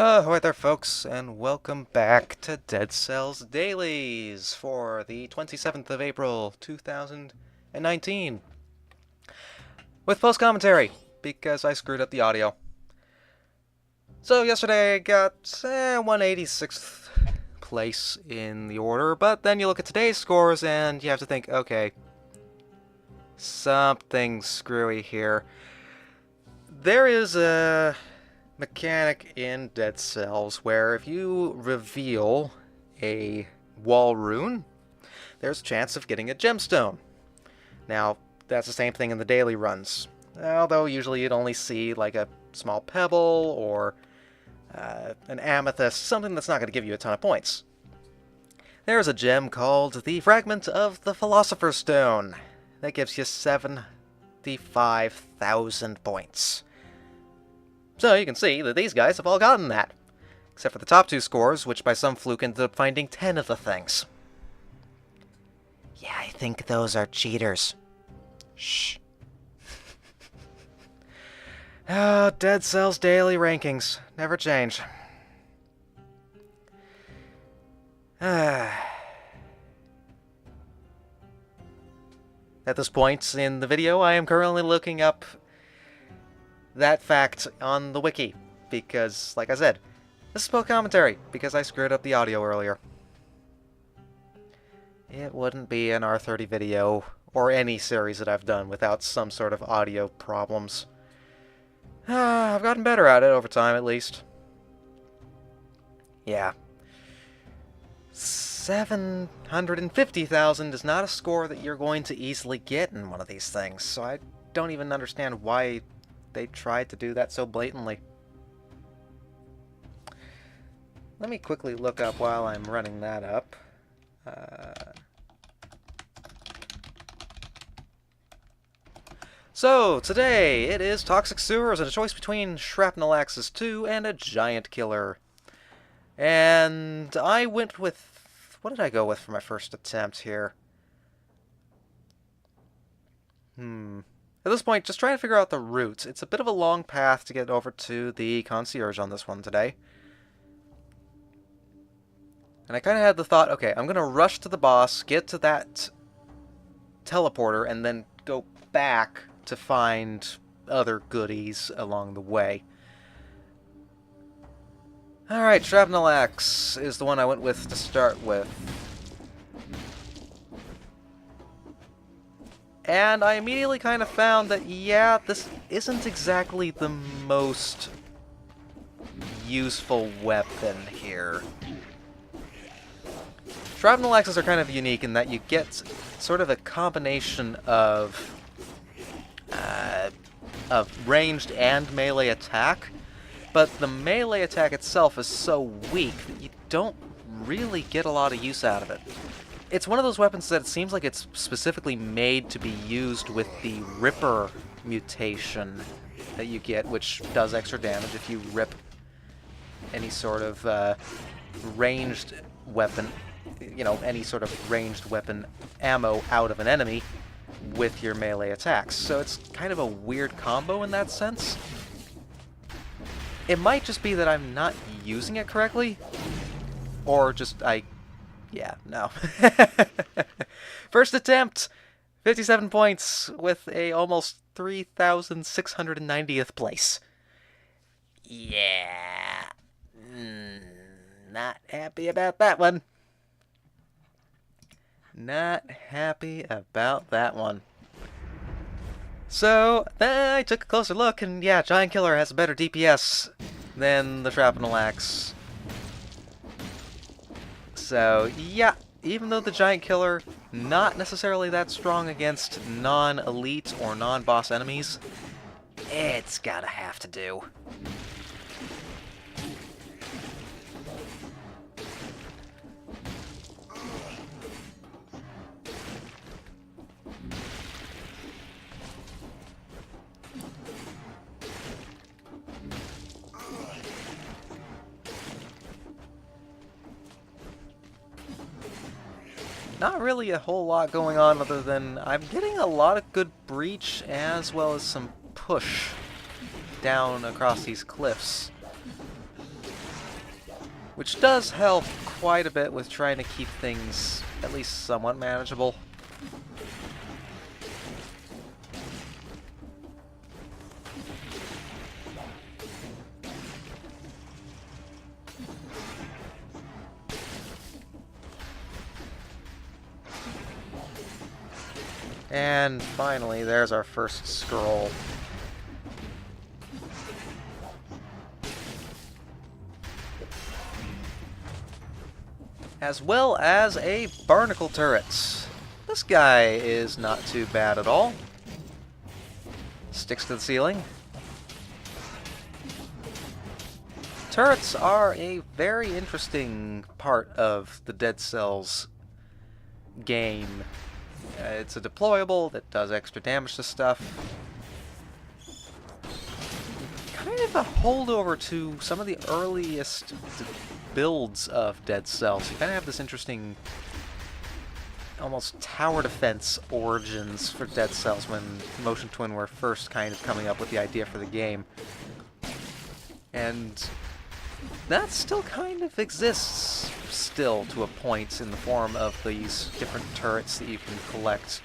Hi there, folks, and welcome back to Dead Cells Dailies for the 27th of April, 2019, with post-commentary, because I screwed up the audio. So yesterday I got 186th place in the order, but then you look at today's scores and you have to think, okay, something screwy here. There is a mechanic in Dead Cells where if you reveal a wall rune, there's a chance of getting a gemstone. Now, that's the same thing in the daily runs, although usually you'd only see like a small pebble or an amethyst, something that's not going to give you a ton of points. There's a gem called the Fragment of the Philosopher Stone that gives you 75,000 points. So you can see that these guys have all gotten that. Except for the top two scores, which by some fluke ended up finding 10 of the things. Yeah, I think those are cheaters. Shh. Oh, Dead Cells daily rankings. Never change. At this point in the video, I am currently looking up that fact on the wiki, because, like I said, this is post-commentary, because I screwed up the audio earlier. It wouldn't be an R30 video, or any series that I've done, without some sort of audio problems. I've gotten better at it over time, at least. Yeah. 750,000 is not a score that you're going to easily get in one of these things, so I don't even understand why they tried to do that so blatantly. Let me quickly look up while I'm running that up. So, today it is Toxic Sewers and a choice between Shrapnel Axes 2 and a Giant Killer. And I went with... what did I go with for my first attempt here? At this point, just trying to figure out the route. It's a bit of a long path to get over to the concierge on this one today. And I kind of had the thought, okay, I'm going to rush to the boss, get to that teleporter, and then go back to find other goodies along the way. Alright, Shrapnel Axe is the one I went with to start with. And I immediately kind of found that, yeah, this isn't exactly the most useful weapon here. Shrapnel axes are kind of unique in that you get sort of a combination of ranged and melee attack, but the melee attack itself is so weak that you don't really get a lot of use out of it. It's one of those weapons that it seems like it's specifically made to be used with the Ripper mutation that you get, which does extra damage if you rip any sort of ranged weapon, you know, any sort of ranged weapon ammo out of an enemy with your melee attacks. So it's kind of a weird combo in that sense. It might just be that I'm not using it correctly, or just yeah, no. First attempt, 57 points with a almost 3,690th place. Yeah, not happy about that one. Not happy about that one. So, I took a closer look, and yeah, Giant Killer has a better DPS than the Shrapnel Axe. So, yeah, even though the Giant Killer, not necessarily that strong against non-elite or non-boss enemies, it's gotta have to do. Not really a whole lot going on other than I'm getting a lot of good breach as well as some push down across these cliffs. which does help quite a bit with trying to keep things at least somewhat manageable. And finally, there's our first scroll. As well as a barnacle turret. This guy is not too bad at all. Sticks to the ceiling. Turrets are a very interesting part of the Dead Cells game. It's a deployable that does extra damage to stuff. Kind of a holdover to some of the earliest builds of Dead Cells. You kind of have this interesting, almost tower defense origins for Dead Cells when Motion Twin were first kind of coming up with the idea for the game. And that still kind of exists still to a point in the form of these different turrets that you can collect,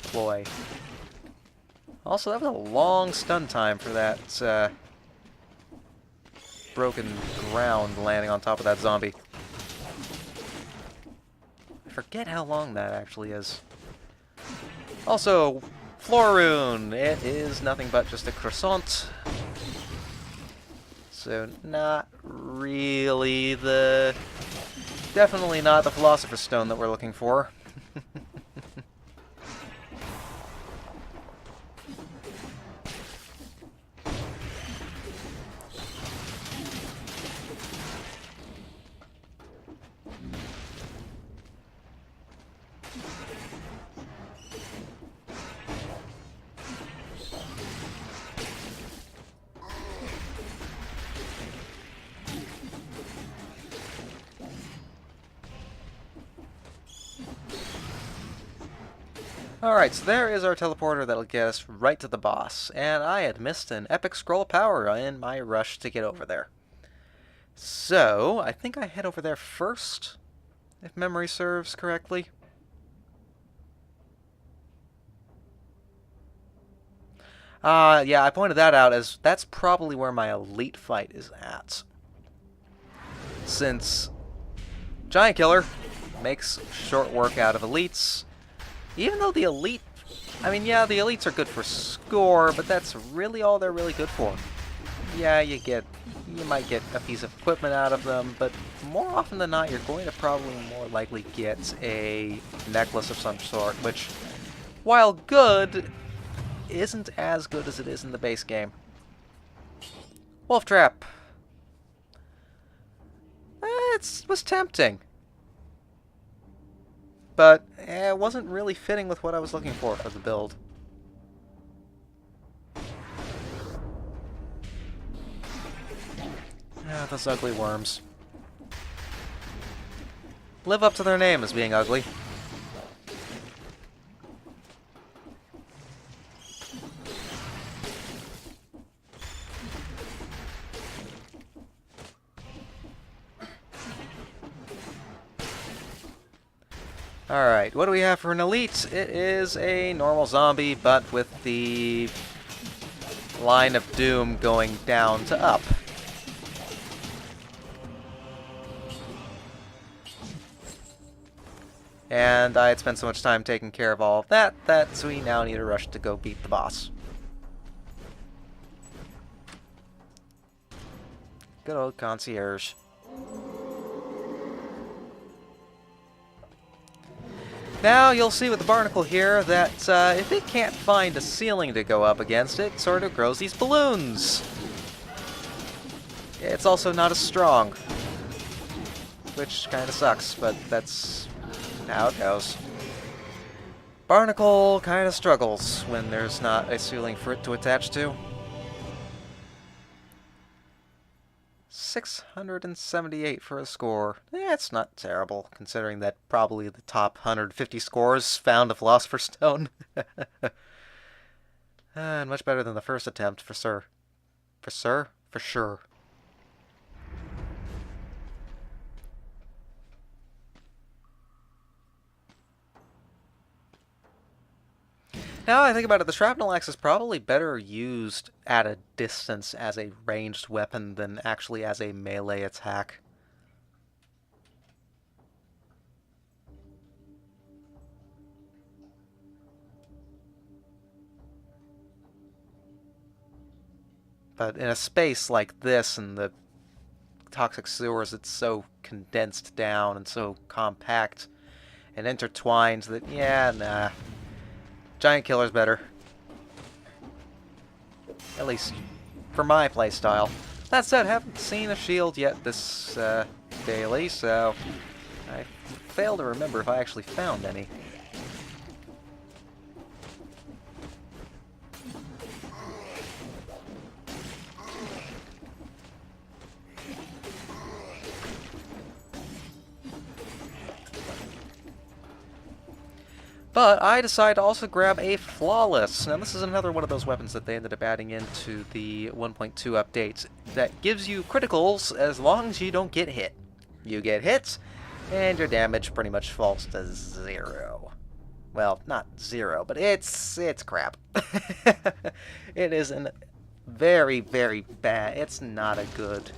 deploy. Also, that was a long stun time for that broken ground landing on top of that zombie. I forget how long that actually is. Also, Floor Rune. It is nothing but just a croissant. So, not really the... Definitely not the Philosopher's Stone that we're looking for. Alright, so there is our teleporter that'll get us right to the boss, and I had missed an epic scroll of power in my rush to get over there. So, I think I head over there first, if memory serves correctly. Yeah, I pointed that out as that's probably where my elite fight is at. Since Giant Killer makes short work out of elites, even though the elite, I mean, yeah, the elites are good for score, but that's really all they're really good for. Yeah, you might get a piece of equipment out of them, but more often than not, you're going to probably more likely get a necklace of some sort, which, while good, isn't as good as it is in the base game. Wolf Trap. It was tempting. But it wasn't really fitting with what I was looking for the build. Ah, those ugly worms. Live up to their name as being ugly. Alright, what do we have for an elite? It is a normal zombie, but with the line of doom going down to up. And I had spent so much time taking care of all of that, so we now need a rush to go beat the boss. Good old concierge. Now, you'll see with the barnacle here that if it can't find a ceiling to go up against, it sort of grows these balloons. It's also not as strong, which kind of sucks, but that's how it goes. Barnacle kind of struggles when there's not a ceiling for it to attach to. 678 for a score. It's not terrible, considering that probably the top 150 scores found a Philosopher's Stone. And much better than the first attempt, for sure. For sure? For sure. Now I think about it, the shrapnel axe is probably better used at a distance as a ranged weapon than actually as a melee attack. But in a space like this, in the toxic sewers, it's so condensed down and so compact and intertwined that, yeah, nah. Giant killer's better. At least for my playstyle. That said, haven't seen a shield yet this daily, so I fail to remember if I actually found any. But I decided to also grab a Flawless. Now this is another one of those weapons that they ended up adding into the 1.2 update that gives you criticals as long as you don't get hit. You get hit, and your damage pretty much falls to 0. Well, not 0, but it's crap. It is an very, very bad. It's not a good...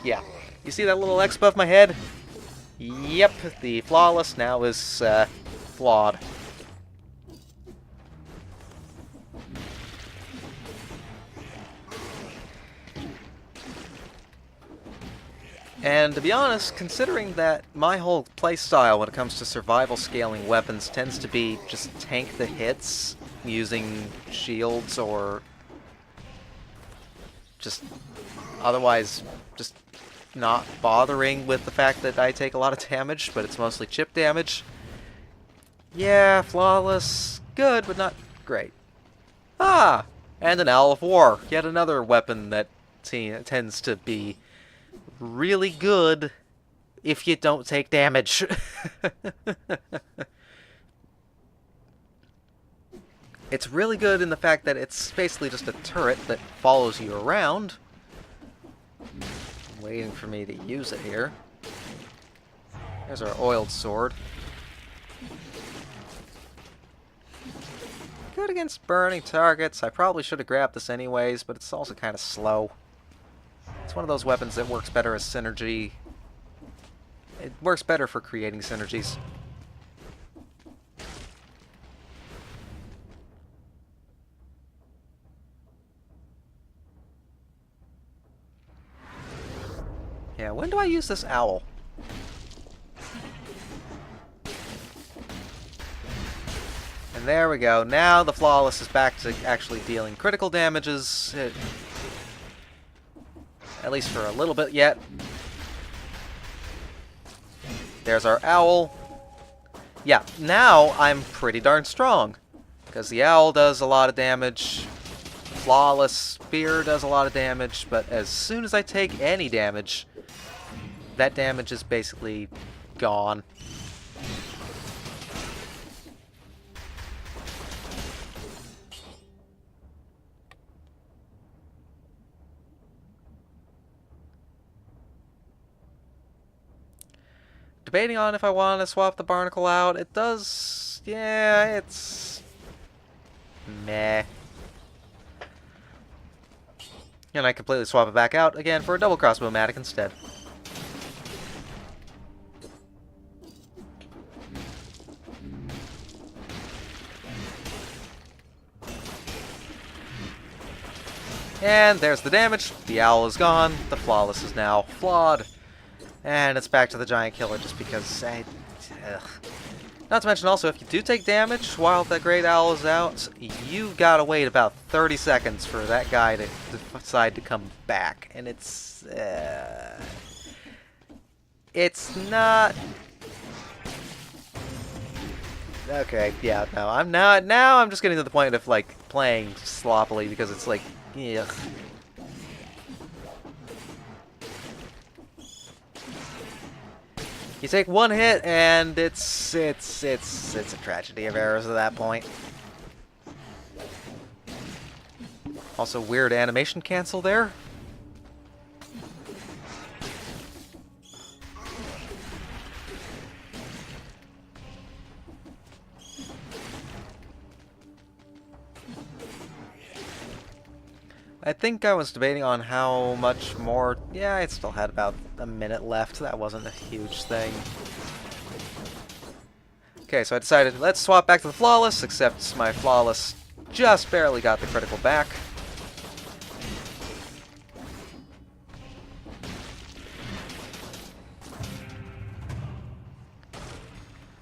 Yeah. You see that little X above my head? Yep, the Flawless now is flawed. And to be honest, considering that my whole playstyle when it comes to survival scaling weapons tends to be just tank the hits using shields or just otherwise just not bothering with the fact that I take a lot of damage, but it's mostly chip damage. Yeah, Flawless, good, but not great. Ah! And an Owl of War, yet another weapon that tends to be really good if you don't take damage. It's really good in the fact that it's basically just a turret that follows you around. Waiting for me to use it here. There's our oiled sword. Good against burning targets. I probably should have grabbed this anyways, but it's also kind of slow. It's one of those weapons that works better as synergy. It works better for creating synergies. Yeah, when do I use this owl? And there we go. Now the Flawless is back to actually dealing critical damages. At least for a little bit yet. There's our owl. Yeah, now I'm pretty darn strong. Because the owl does a lot of damage. Flawless spear does a lot of damage. But as soon as I take any damage, that damage is basically gone. Debating on if I want to swap the barnacle out. It does... yeah, it's... meh. And I completely swap it back out again for a double crossbow-matic instead. And there's the damage. The owl is gone. The Flawless is now flawed. And it's back to the giant killer just because Not to mention also, if you do take damage while the great owl is out, you've got to wait about 30 seconds for that guy to decide to come back. And it's not... Okay, yeah, no, I'm just getting to the point of, like, playing sloppily because it's like, ugh. You take one hit, and it's a tragedy of errors at that point. Also, weird animation cancel there. I think I was debating on how much more... Yeah, I still had about a minute left. That wasn't a huge thing. Okay, so I decided, let's swap back to the Flawless, except my Flawless just barely got the critical back.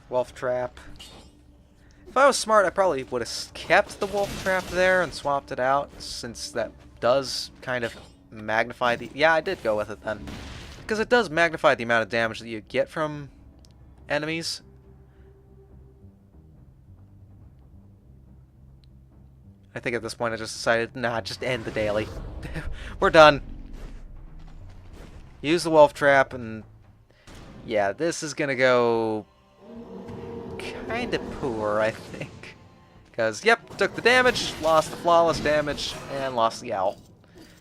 Wolf Trap. If I was smart, I probably would have kept the Wolf Trap there and swapped it out, since that does kind of magnify the... Yeah, I did go with it then. Because it does magnify the amount of damage that you get from enemies. I think at this point I just decided, nah, just end the daily. We're done. Use the Wolf Trap, and... Yeah, this is gonna go... kinda poor, I think. Because, yep, took the damage, lost the Flawless damage, and lost the Owl.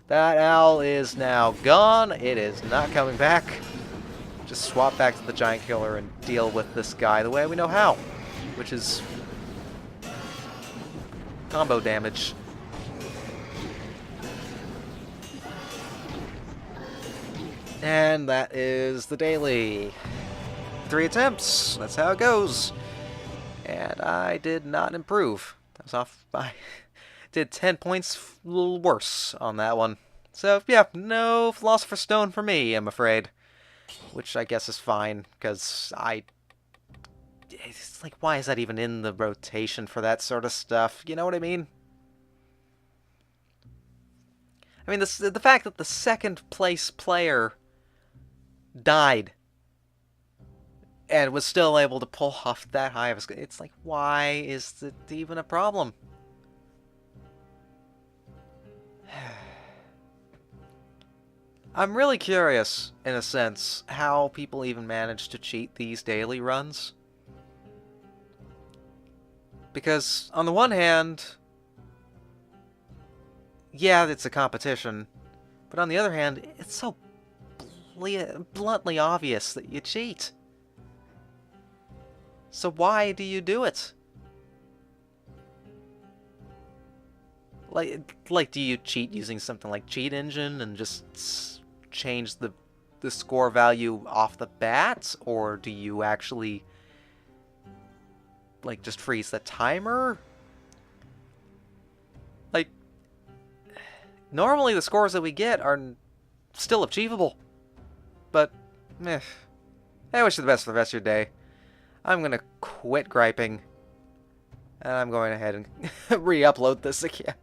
That Owl is now gone. It is not coming back. Just swap back to the Giant Killer and deal with this guy the way we know how. Which is... combo damage. And that is the daily. 3 attempts. That's how it goes. And I did not improve. I was off by... did 10 points a little worse on that one. So, yeah, no Philosopher Stone for me, I'm afraid. Which I guess is fine, because it's like, why is that even in the rotation for that sort of stuff? You know what I mean? I mean, the fact that the second place player died and was still able to pull off that high of a score. It's like, why is it even a problem? I'm really curious, in a sense, how people even manage to cheat these daily runs. Because, on the one hand, yeah, it's a competition, but on the other hand, it's so bluntly obvious that you cheat. So why do you do it? Like, do you cheat using something like Cheat Engine and just change the score value off the bat? Or do you actually, like, just freeze the timer? Like, normally the scores that we get are still achievable. But, meh. I wish you the best for the rest of your day. I'm gonna quit griping. And I'm going ahead and re-upload this again.